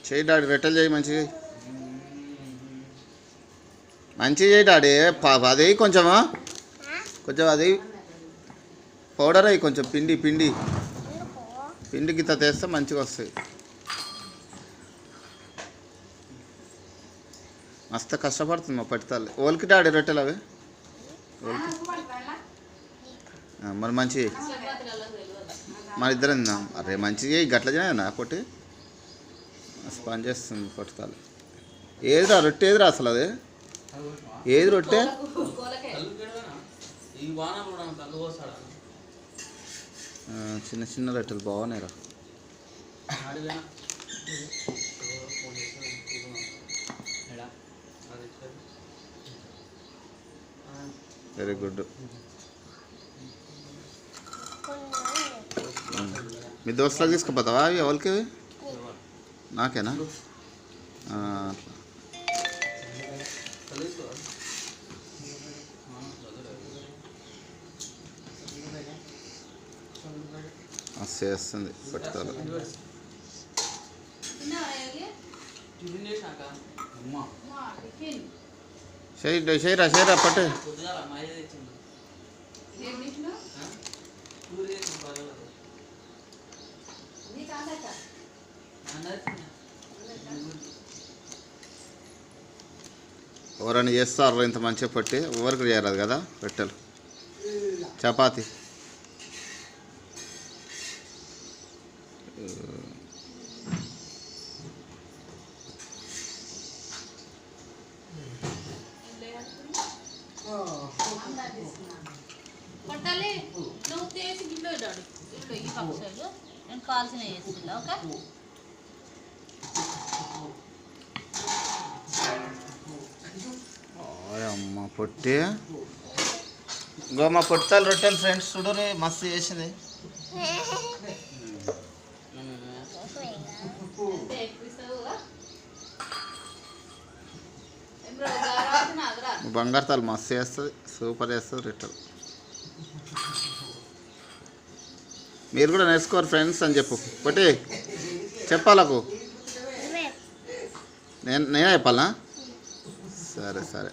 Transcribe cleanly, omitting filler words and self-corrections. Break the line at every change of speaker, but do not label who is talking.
చేయి డాడీ, రొట్టెలు చేయి మంచిగా, మంచిగా చేయి డాడీ. అది కొంచెమా, కొంచెం అది పౌడర్ అయ్యి కొంచెం పిండి పిండి పిండి గిత్త తెస్తే మంచిగా వస్తాయి. మస్తు కష్టపడుతుంది మా పట్టితాలి. ఓలికి డాడీ రొట్టెలు అవి మరి మంచిగా మన ఇద్దరం తిందాం. అరే మంచిగా గట్ల చేయనా పొట్టి పని చేస్తుంది పట్టుతాలి. ఏదిరా రొట్టె, ఏదిరా అసలు అది ఏది రొట్టె? చిన్న చిన్న రొట్టెలు బాగున్నాయిరా. Very good. మీ దోస్తులకు తీసుకుపోతావా అవి ఎవరికి? నాకేనా? చేస్తుంది పట్టుతారు. చేయరా చేయరా పట్టు. ఎవరైనా చేస్తారు ఇంత మంచిగా పట్టి, ఎవరికి చేయరాదు కదా రొట్టెలు. చపాతి అమ్మ పొట్టి. ఇంకో మా పొట్టాలు రొట్టెలు ఫ్రెండ్స్ చూడరే మస్తు చేసింది. బంగారు తాలు మస్తు చేస్తుంది, సూపర్ చేస్తుంది రొట్టెలు. మీరు కూడా నేర్చుకోరు ఫ్రెండ్స్ అని చెప్పు పొట్టి. చెప్పాలకు నేనే చెప్పాలా? సరే సరే.